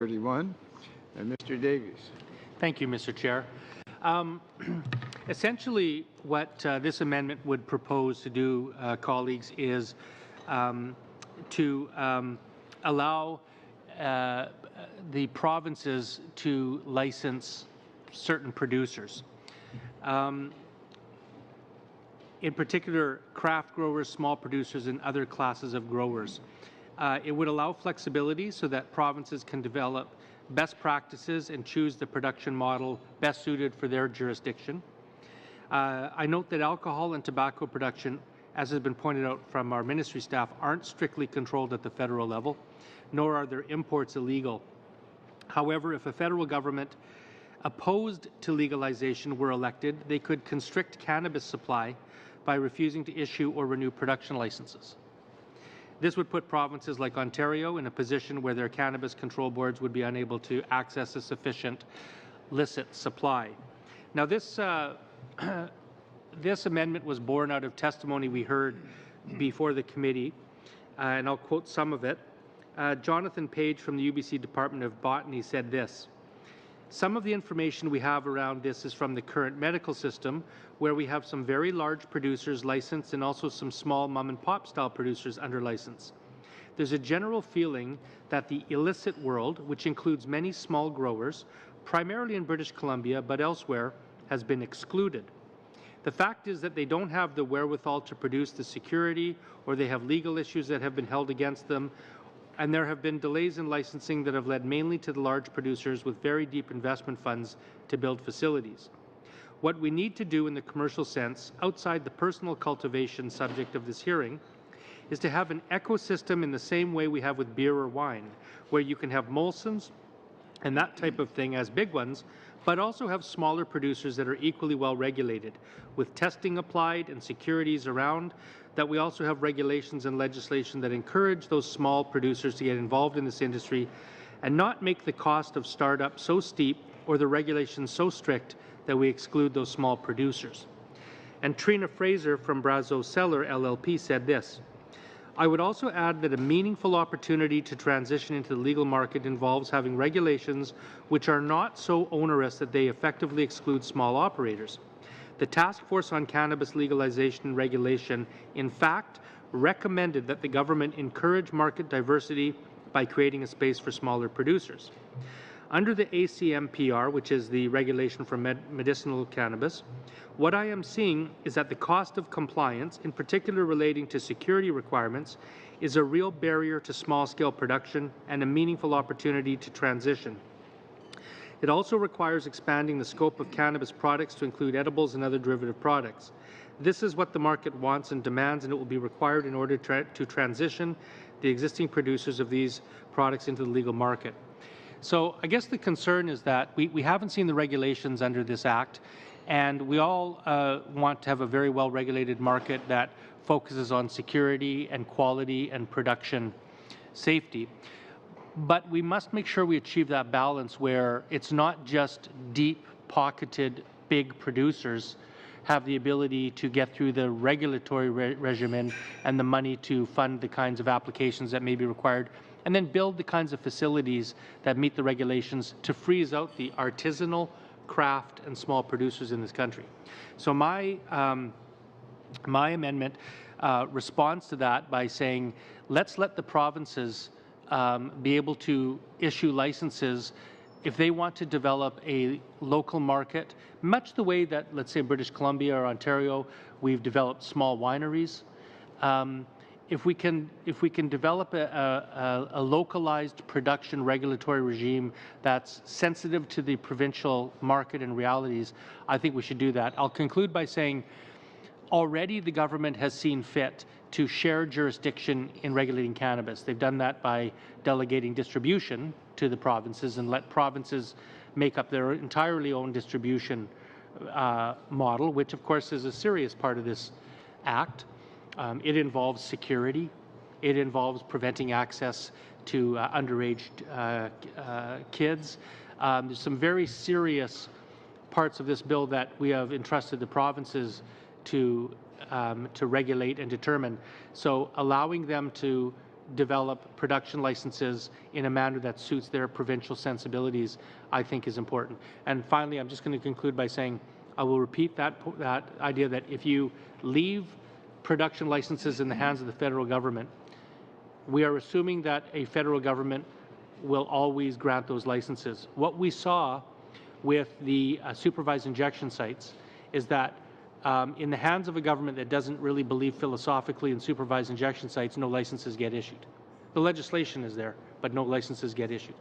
31. And Mr. Davies. Thank you, Mr. Chair. Essentially, what this amendment would propose to do, colleagues, is to allow the provinces to license certain producers. In particular, craft growers, small producers, and other classes of growers. It would allow flexibility so that provinces can develop best practices and choose the production model best suited for their jurisdiction. I note that alcohol and tobacco production, as has been pointed out from our ministry staff, aren't strictly controlled at the federal level, nor are their imports illegal. However, if a federal government opposed to legalization were elected, they could constrict cannabis supply by refusing to issue or renew production licenses. This would put provinces like Ontario in a position where their cannabis control boards would be unable to access a sufficient licit supply. Now, this amendment was born out of testimony we heard before the committee, and I'll quote some of it. Jonathan Page from the UBC Department of Botany said this: "Some of the information we have around this is from the current medical system, where we have some very large producers licensed and also some small mom-and-pop style producers under license. There's a general feeling that the illicit world, which includes many small growers, primarily in British Columbia but elsewhere, has been excluded. The fact is that they don't have the wherewithal to produce the security, or they have legal issues that have been held against them, and there have been delays in licensing that have led mainly to the large producers with very deep investment funds to build facilities. What we need to do in the commercial sense, outside the personal cultivation subject of this hearing, is to have an ecosystem in the same way we have with beer or wine, where you can have Molsons and that type of thing as big ones, but also have smaller producers that are equally well regulated, with testing applied and securities around, that we also have regulations and legislation that encourage those small producers to get involved in this industry and not make the cost of startup so steep or the regulations so strict that we exclude those small producers." And Trina Fraser from Brazo Cellar LLP said this: "I would also add that a meaningful opportunity to transition into the legal market involves having regulations which are not so onerous that they effectively exclude small operators. The Task Force on Cannabis Legalization and Regulation, in fact, recommended that the government encourage market diversity by creating a space for smaller producers. Under the ACMPR, which is the regulation for medicinal cannabis, what I am seeing is that the cost of compliance, in particular relating to security requirements, is a real barrier to small-scale production and a meaningful opportunity to transition. It also requires expanding the scope of cannabis products to include edibles and other derivative products. This is what the market wants and demands, and it will be required in order to transition the existing producers of these products into the legal market." So I guess the concern is that we haven't seen the regulations under this Act, and we all want to have a very well-regulated market that focuses on security and quality and production safety. But we must make sure we achieve that balance where it's not just deep-pocketed big producers have the ability to get through the regulatory regimen and the money to fund the kinds of applications that may be required, and then build the kinds of facilities that meet the regulations to freeze out the artisanal, craft, and small producers in this country. So my amendment responds to that by saying, let's let the provinces be able to issue licenses if they want to develop a local market, much the way that, let's say, British Columbia or Ontario, we've developed small wineries. If we can develop a localized production regulatory regime that's sensitive to the provincial market and realities, I think we should do that. I'll conclude by saying already the government has seen fit to share jurisdiction in regulating cannabis. They've done that by delegating distribution to the provinces and let provinces make up their entirely own distribution model, which of course is a serious part of this Act. It involves security. It involves preventing access to underage kids. There's some very serious parts of this bill that we have entrusted the provinces to regulate and determine. So allowing them to develop production licenses in a manner that suits their provincial sensibilities, I think is important. And finally, I'm just going to conclude by saying I will repeat that idea that if you leave production licenses in the hands of the federal government, we are assuming that a federal government will always grant those licenses. What we saw with the supervised injection sites is that in the hands of a government that doesn't really believe philosophically in supervised injection sites, no licenses get issued. The legislation is there, but no licenses get issued.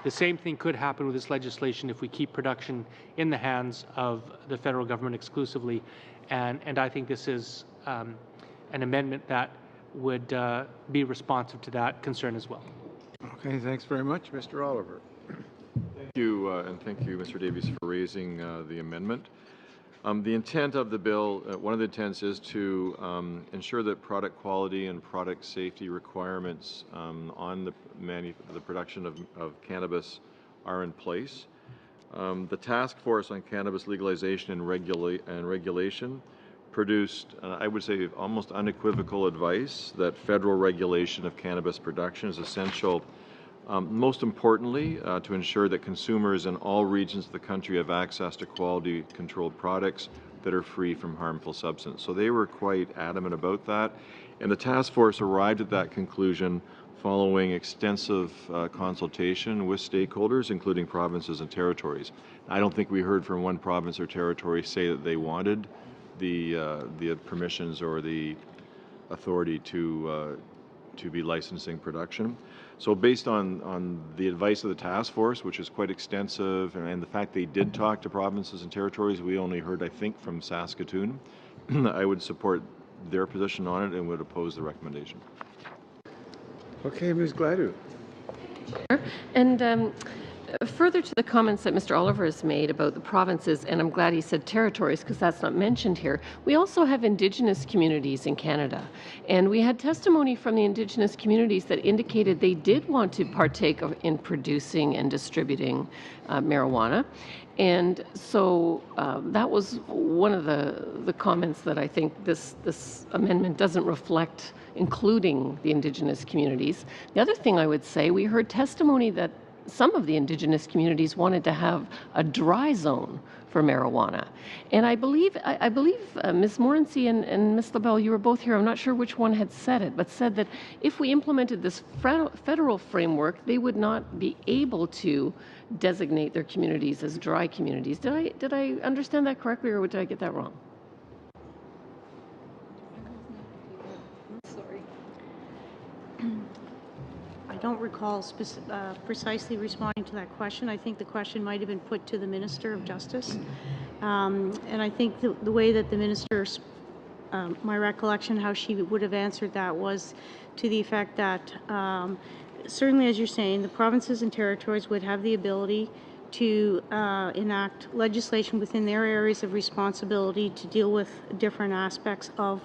The same thing could happen with this legislation if we keep production in the hands of the federal government exclusively, and I think this is an amendment that would be responsive to that concern as well. Okay, thanks very much. Mr. Oliver. Thank you, and thank you, Mr. Davies, for raising the amendment. The intent of the bill, one of the intents is to ensure that product quality and product safety requirements on the production of cannabis are in place. The task force on cannabis legalization and regulation produced, I would say, almost unequivocal advice that federal regulation of cannabis production is essential. Most importantly, to ensure that consumers in all regions of the country have access to quality controlled products that are free from harmful substance. So they were quite adamant about that, and the task force arrived at that conclusion following extensive consultation with stakeholders, including provinces and territories. I don't think we heard from one province or territory say that they wanted the permissions or the authority to be licensing production. So based on the advice of the task force, which is quite extensive, and the fact they did talk to provinces and territories, we only heard, I think, from Saskatoon, I would support their position on it and would oppose the recommendation. Okay, Ms. Gladue. And further to the comments that Mr. Oliver has made about the provinces, and I'm glad he said territories because that's not mentioned here, we also have Indigenous communities in Canada. And we had testimony from the Indigenous communities that indicated they did want to partake in producing and distributing marijuana. And so that was one of the comments that I think this amendment doesn't reflect, including the Indigenous communities. The other thing I would say, we heard testimony that some of the Indigenous communities wanted to have a dry zone for marijuana. And I believe Ms. Morency and Ms. LaBelle, you were both here, I'm not sure which one had said it, but said that if we implemented this federal framework, they would not be able to designate their communities as dry communities. Did I understand that correctly, or did I get that wrong? I don't recall precisely responding to that question. I think the question might have been put to the Minister of Justice. And I think the way that the Minister, my recollection, how she would have answered that was to the effect that certainly, as you're saying, the provinces and territories would have the ability to enact legislation within their areas of responsibility to deal with different aspects of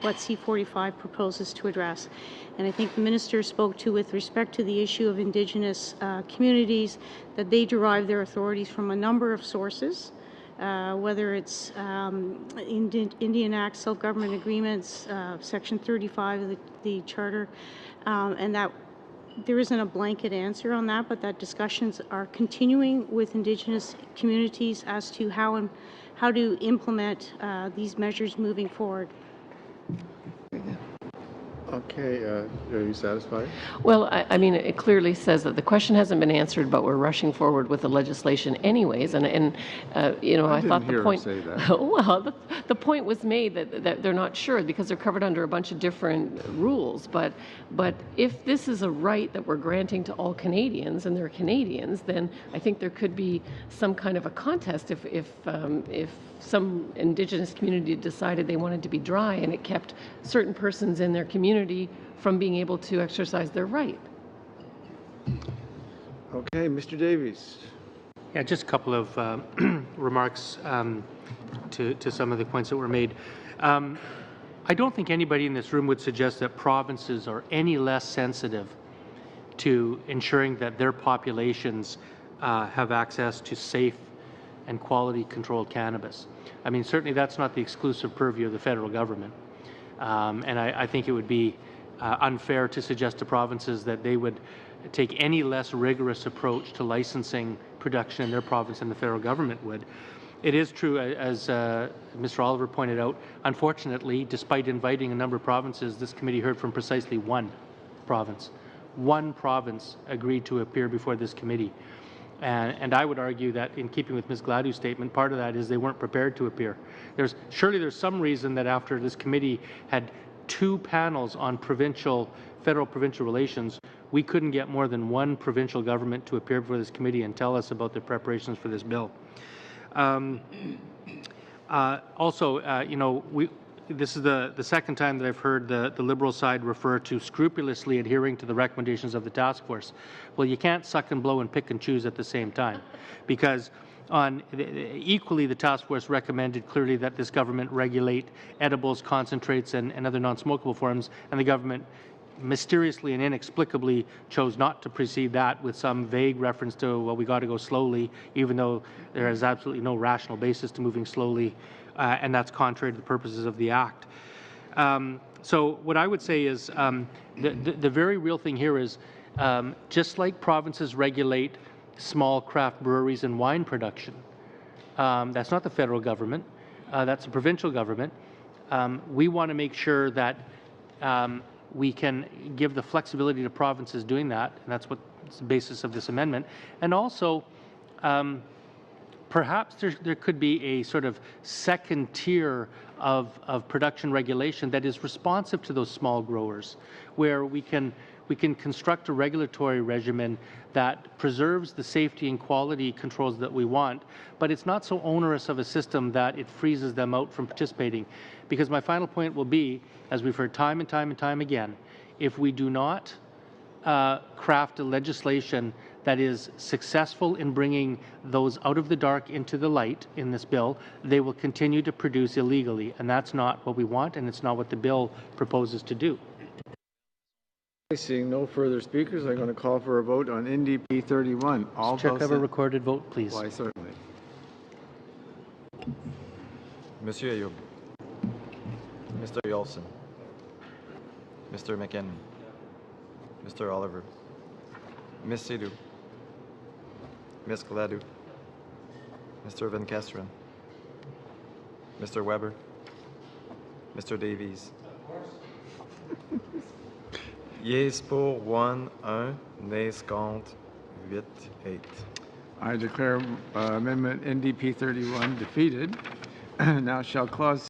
what C45 proposes to address. And I think the Minister spoke to, with respect to the issue of Indigenous communities, that they derive their authorities from a number of sources, whether it's Indian Act, self-government agreements, Section 35 of the Charter, and that there isn't a blanket answer on that, but that discussions are continuing with Indigenous communities as to how to implement these measures moving forward. Okay, are you satisfied? Well, I mean, it clearly says that the question hasn't been answered, but we're rushing forward with the legislation anyways. And you know, I thought the point. Say that. Well, the point was made that they're not sure because they're covered under a bunch of different rules. But if this is a right that we're granting to all Canadians, and they're Canadians, then I think there could be some kind of a contest if some Indigenous community decided they wanted to be dry, and it kept certain persons in their community from being able to exercise their right. Okay, Mr. Davies. Yeah, just a couple of remarks to some of the points that were made. I don't think anybody in this room would suggest that provinces are any less sensitive to ensuring that their populations have access to safe and quality controlled cannabis. I mean, certainly that's not the exclusive purview of the federal government. And I think it would be unfair to suggest to provinces that they would take any less rigorous approach to licensing production in their province than the federal government would. It is true, as Mr. Oliver pointed out, unfortunately, despite inviting a number of provinces, this committee heard from precisely one province. One province agreed to appear before this committee. And I would argue that, in keeping with Ms. Gladew's statement, part of that is they weren't prepared to appear. Surely there's some reason that after this committee had 2 panels on federal-provincial relations, we couldn't get more than one provincial government to appear before this committee and tell us about their preparations for this bill. This is the second time that I've heard the Liberal side refer to scrupulously adhering to the recommendations of the task force. Well, you can't suck and blow and pick and choose at the same time, because equally the task force recommended clearly that this government regulate edibles, concentrates, and other non-smokable forms, and the government mysteriously and inexplicably chose not to precede that with some vague reference to, well, we got to go slowly, even though there is absolutely no rational basis to moving slowly, and that's contrary to the purposes of the Act. So what I would say is the very real thing here is just like provinces regulate small craft breweries and wine production, that's not the federal government, that's the provincial government. We want to make sure that we can give the flexibility to provinces doing that, and that's what's the basis of this amendment. And also, perhaps there could be a sort of second tier of production regulation that is responsive to those small growers, where we can construct a regulatory regimen that preserves the safety and quality controls that we want, but it's not so onerous of a system that it freezes them out from participating. Because my final point will be, as we've heard time and time and time again, if we do not craft a legislation that is successful in bringing those out of the dark into the light in this bill, they will continue to produce illegally, and that's not what we want, and it's not what the bill proposes to do. Seeing no further speakers, I'm going to call for a vote on NDP 31. All Chair, those have a recorded vote, please. Why, certainly. Monsieur Ayoub, Mr. Yolson, Mr. McKinnon, Mr. Oliver, Ms. Sidhu, Ms. Gladue, Mr. Van Kesteren, Mr. Weber, Mr. Davies. Yes pour 1, nays contre 8, 8. I declare amendment NDP 31 defeated. Now shall clause